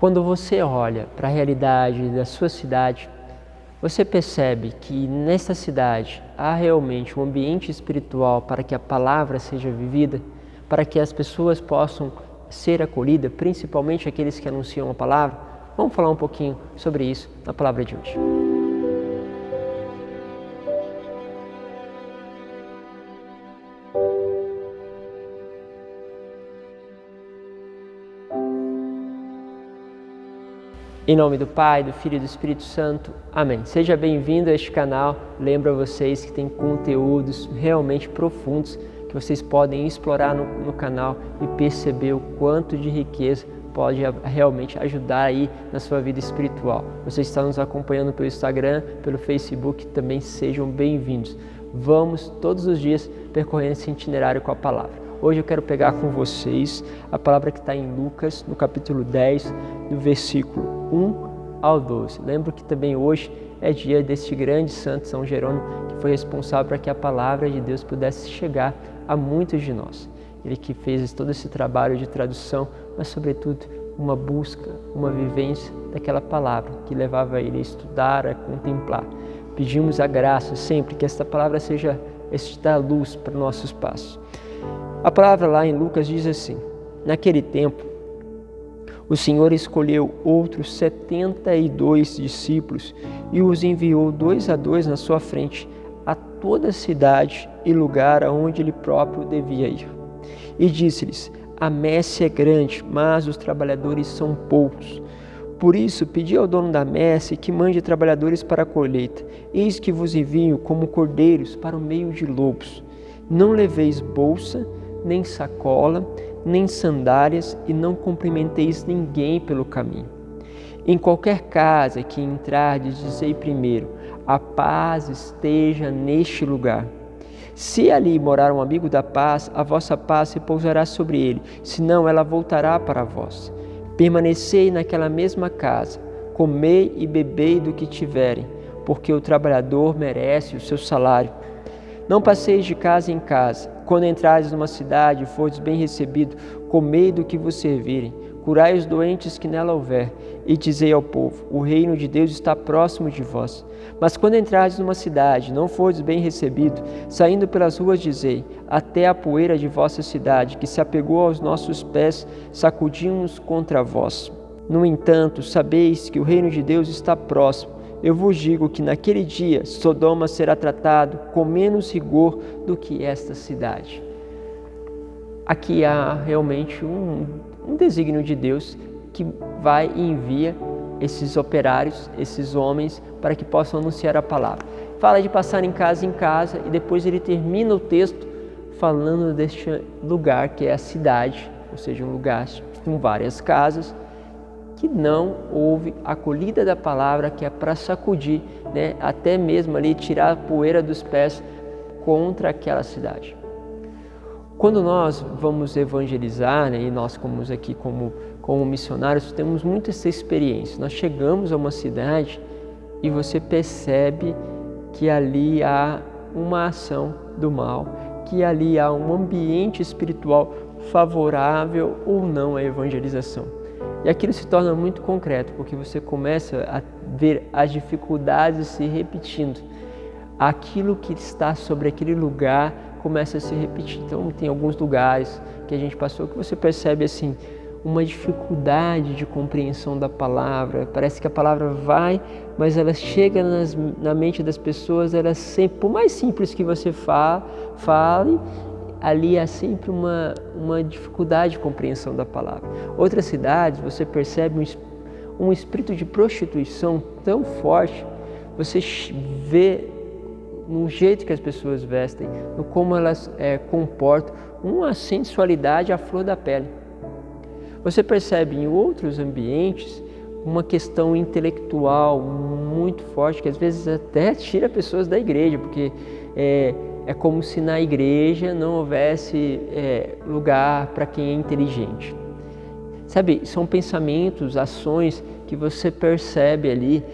Quando você olha para a realidade da sua cidade, você percebe que nessa cidade há realmente um ambiente espiritual para que a palavra seja vivida, para que as pessoas possam ser acolhidas, principalmente aqueles que anunciam a palavra? Vamos falar um pouquinho sobre isso na palavra de hoje. Em nome do Pai, do Filho e do Espírito Santo. Amém. Seja bem-vindo a este canal. Lembro a vocês que tem conteúdos realmente profundos que vocês podem explorar no canal e perceber o quanto de riqueza pode realmente ajudar aí na sua vida espiritual. Vocês estão nos acompanhando pelo Instagram, pelo Facebook, também sejam bem-vindos. Vamos todos os dias percorrendo esse itinerário com a palavra. Hoje eu quero pegar com vocês a palavra que está em Lucas, no capítulo 10, do versículo 1 ao 12. Lembro que também hoje é dia deste grande santo São Jerônimo, que foi responsável para que a palavra de Deus pudesse chegar a muitos de nós. Ele que fez todo esse trabalho de tradução, mas sobretudo uma busca, uma vivência daquela palavra que levava ele a estudar, a contemplar. Pedimos a graça sempre que esta palavra seja esta luz para nossos passos. A palavra lá em Lucas diz assim: naquele tempo, o Senhor escolheu outros 72 discípulos e os enviou 2 a 2 na sua frente a toda a cidade e lugar aonde ele próprio devia ir. E disse-lhes: a messe é grande, mas os trabalhadores são poucos. Por isso, pedi ao dono da messe que mande trabalhadores para a colheita. Eis que vos envio como cordeiros para o meio de lobos. Não leveis bolsa, nem sacola, nem sandálias, e não cumprimenteis ninguém pelo caminho. Em qualquer casa que entrardes, dizei primeiro: a paz esteja neste lugar. Se ali morar um amigo da paz, a vossa paz se pousará sobre ele, senão ela voltará para vós. Permanecei naquela mesma casa, comei e bebei do que tiverem, porque o trabalhador merece o seu salário. Não passeis de casa em casa. Quando entrares numa cidade e fordes bem recebido, comei do que vos servirem, curai os doentes que nela houver, e dizei ao povo: o reino de Deus está próximo de vós. Mas quando entrares numa cidade, não fordes bem recebido, saindo pelas ruas dizei: até a poeira de vossa cidade, que se apegou aos nossos pés, sacudimos contra vós. No entanto, sabeis que o reino de Deus está próximo. Eu vos digo que naquele dia Sodoma será tratado com menos rigor do que esta cidade. Aqui há realmente um desígnio de Deus que vai e envia esses operários, esses homens, para que possam anunciar a palavra. Fala de passar em casa e depois ele termina o texto falando deste lugar que é a cidade, ou seja, um lugar com várias casas, que não houve acolhida da palavra, que é para sacudir, até mesmo ali tirar a poeira dos pés contra aquela cidade. Quando nós vamos evangelizar, e nós como missionários temos muito essa experiência, nós chegamos a uma cidade e você percebe que ali há uma ação do mal, que ali há um ambiente espiritual favorável ou não à evangelização. E aquilo se torna muito concreto, porque você começa a ver as dificuldades se repetindo. Aquilo que está sobre aquele lugar começa a se repetir. Então, tem alguns lugares que a gente passou que você percebe assim, uma dificuldade de compreensão da palavra. Parece que a palavra vai, mas ela chega na mente das pessoas, ela sempre, por mais simples que você fale, ali há sempre uma dificuldade de compreensão da palavra. Outras cidades, você percebe um espírito de prostituição tão forte, você vê no jeito que as pessoas vestem, no como elas comportam, uma sensualidade à flor da pele. Você percebe em outros ambientes uma questão intelectual muito forte, que às vezes até tira pessoas da igreja, porque é como se na igreja não houvesse lugar para quem é inteligente. Sabe, são pensamentos, ações que você percebe ali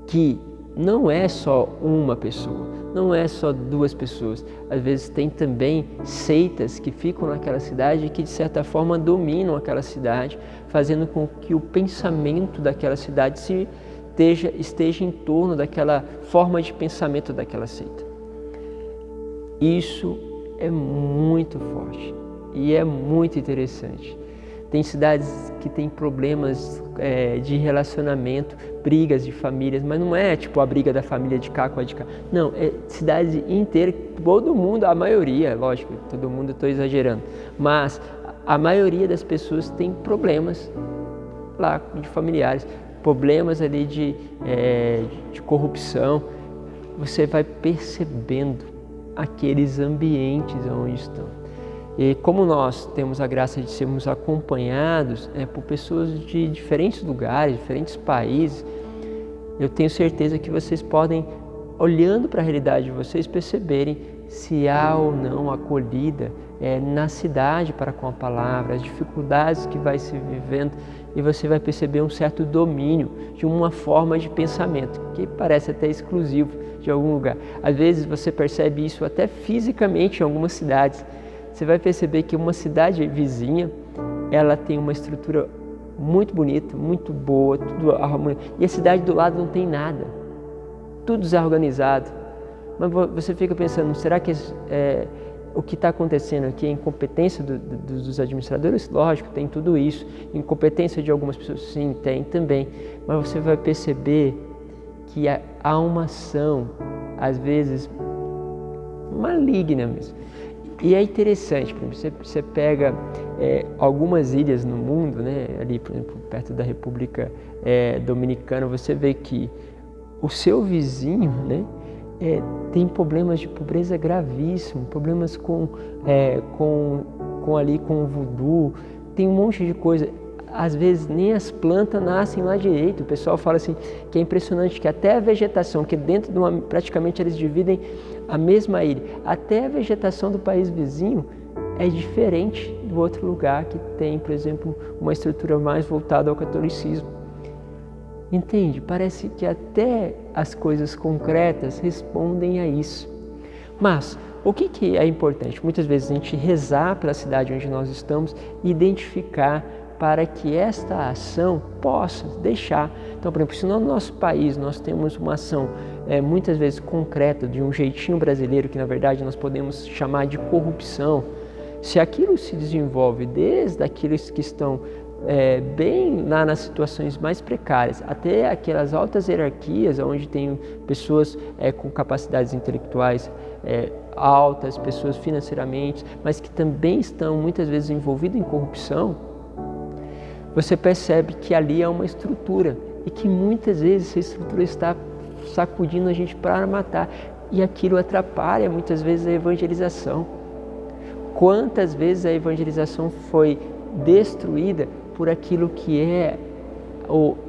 que não é só uma pessoa, não é só 2 pessoas. Às vezes tem também seitas que ficam naquela cidade e que de certa forma dominam aquela cidade, fazendo com que o pensamento daquela cidade esteja em torno daquela forma de pensamento daquela seita. Isso é muito forte e é muito interessante. Tem cidades que têm problemas de relacionamento, brigas de famílias, mas não é tipo a briga da família de cá com a de cá. Não, é cidade inteira, todo mundo, a maioria, lógico, todo mundo estou exagerando, mas a maioria das pessoas tem problemas lá de familiares, problemas ali de corrupção. Você vai percebendo aqueles ambientes onde estão. E como nós temos a graça de sermos acompanhados por pessoas de diferentes lugares, diferentes países, eu tenho certeza que vocês podem, olhando para a realidade de vocês, perceberem se há ou não acolhida na cidade para com a palavra, as dificuldades que vai se vivendo, e você vai perceber um certo domínio de uma forma de pensamento, que parece até exclusivo de algum lugar. Às vezes você percebe isso até fisicamente em algumas cidades. Você vai perceber que uma cidade vizinha, ela tem uma estrutura muito bonita, muito boa, tudo harmonioso, e a cidade do lado não tem nada, tudo desorganizado. Mas você fica pensando, será que o que está acontecendo aqui é incompetência dos administradores? Lógico, tem tudo isso. Incompetência de algumas pessoas? Sim, tem também. Mas você vai perceber que há uma ação, às vezes, maligna mesmo. E é interessante, por exemplo, você pega algumas ilhas no mundo, né, ali, por exemplo, perto da República Dominicana, você vê que o seu vizinho, né, tem problemas de pobreza gravíssimos, problemas com o voodoo, tem um monte de coisa. Às vezes nem as plantas nascem lá direito. O pessoal fala assim que é impressionante que até a vegetação, que dentro de praticamente eles dividem a mesma ilha, até a vegetação do país vizinho é diferente do outro lugar que tem, por exemplo, uma estrutura mais voltada ao catolicismo. Entende? Parece que até as coisas concretas respondem a isso. Mas o que é importante? Muitas vezes a gente rezar pela cidade onde nós estamos e identificar para que esta ação possa deixar. Então, por exemplo, se no nosso país nós temos uma ação muitas vezes concreta, de um jeitinho brasileiro, que na verdade nós podemos chamar de corrupção, se aquilo se desenvolve desde aqueles que estão bem lá nas situações mais precárias, até aquelas altas hierarquias, onde tem pessoas com capacidades intelectuais altas, pessoas financeiramente, mas que também estão muitas vezes envolvidas em corrupção, você percebe que ali há uma estrutura e que muitas vezes essa estrutura está sacudindo a gente para matar, e aquilo atrapalha muitas vezes a evangelização. Quantas vezes a evangelização foi destruída por aquilo que é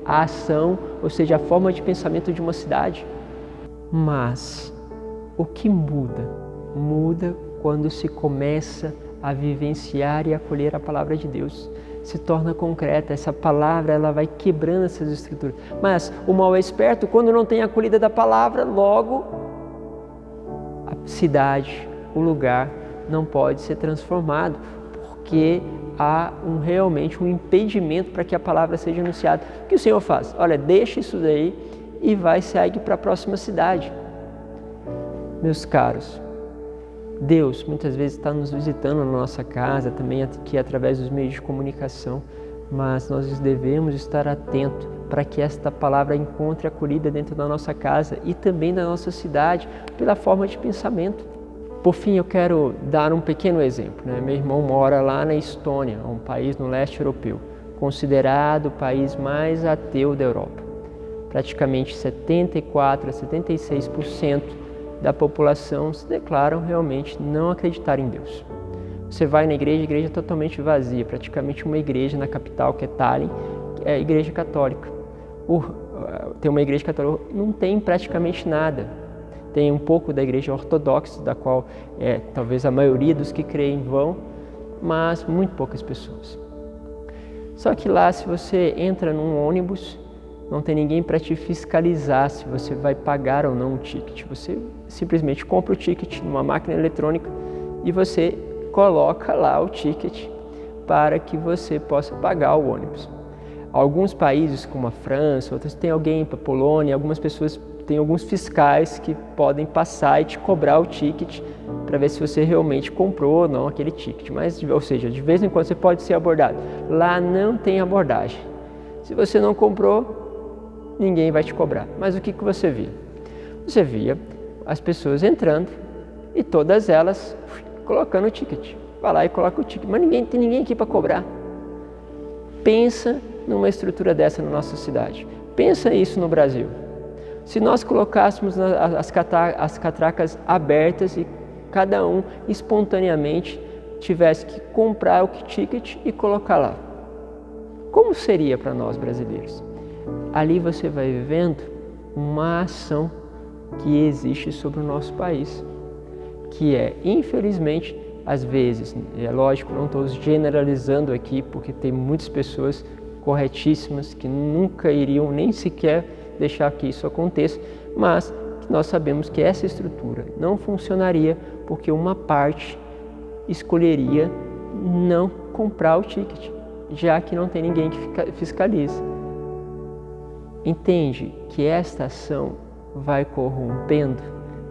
a ação, ou seja, a forma de pensamento de uma cidade? Mas o que muda? Muda quando se começa a vivenciar e acolher a palavra de Deus. Se torna concreta, essa palavra ela vai quebrando essas estruturas. Mas o mal é esperto, quando não tem a acolhida da palavra, logo a cidade, o lugar não pode ser transformado, porque há realmente um impedimento para que a palavra seja anunciada. O que o Senhor faz? Olha, deixa isso daí e segue para a próxima cidade. Meus caros, Deus muitas vezes está nos visitando na nossa casa, também aqui através dos meios de comunicação, mas nós devemos estar atentos para que esta palavra encontre acolhida dentro da nossa casa e também da nossa cidade, pela forma de pensamento. Por fim, eu quero dar um pequeno exemplo, né? Meu irmão mora lá na Estônia, um país no leste europeu, considerado o país mais ateu da Europa. Praticamente 74% a 76% da população se declaram realmente não acreditar em Deus. Você vai na igreja, a igreja é totalmente vazia, praticamente uma igreja na capital, que é Tallinn, que é a igreja católica. Tem uma igreja católica, não tem praticamente nada. Tem um pouco da igreja ortodoxa, da qual talvez a maioria dos que creem vão, mas muito poucas pessoas. Só que lá, se você entra num ônibus não tem ninguém para te fiscalizar se você vai pagar ou não o ticket. Você simplesmente compra o ticket numa máquina eletrônica e você coloca lá o ticket para que você possa pagar o ônibus. Alguns países, como a França, outros têm alguém para a Polônia, algumas pessoas têm alguns fiscais que podem passar e te cobrar o ticket para ver se você realmente comprou ou não aquele ticket. Mas, ou seja, de vez em quando você pode ser abordado. Lá não tem abordagem. Se você não comprou, ninguém vai te cobrar. Mas o que você via? Você via as pessoas entrando e todas elas colocando o ticket. Vai lá e coloca o ticket, mas tem ninguém aqui para cobrar. Pensa numa estrutura dessa na nossa cidade. Pensa isso no Brasil. Se nós colocássemos as catracas abertas e cada um espontaneamente tivesse que comprar o ticket e colocar lá, como seria para nós brasileiros? Ali você vai vendo uma ação que existe sobre o nosso país, que é, infelizmente, às vezes, é lógico, não estou generalizando aqui, porque tem muitas pessoas corretíssimas que nunca iriam nem sequer deixar que isso aconteça, mas nós sabemos que essa estrutura não funcionaria porque uma parte escolheria não comprar o ticket, já que não tem ninguém que fiscaliza. Entende que esta ação vai corrompendo,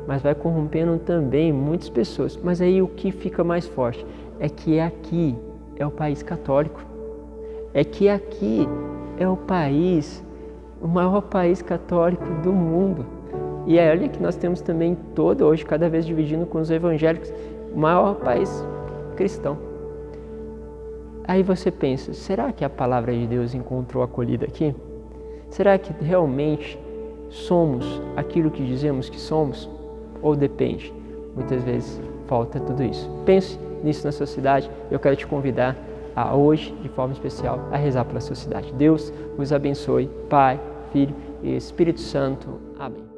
mas vai corrompendo também muitas pessoas. Mas aí o que fica mais forte é que aqui é o país católico, é que aqui é o maior país católico do mundo. E olha que nós temos também hoje, cada vez dividindo com os evangélicos, o maior país cristão. Aí você pensa, será que a palavra de Deus encontrou acolhida aqui? Será que realmente somos aquilo que dizemos que somos? Ou depende? Muitas vezes falta tudo isso. Pense nisso na sua cidade. Eu quero te convidar a hoje, de forma especial, a rezar pela sua cidade. Deus vos abençoe, Pai, Filho e Espírito Santo. Amém.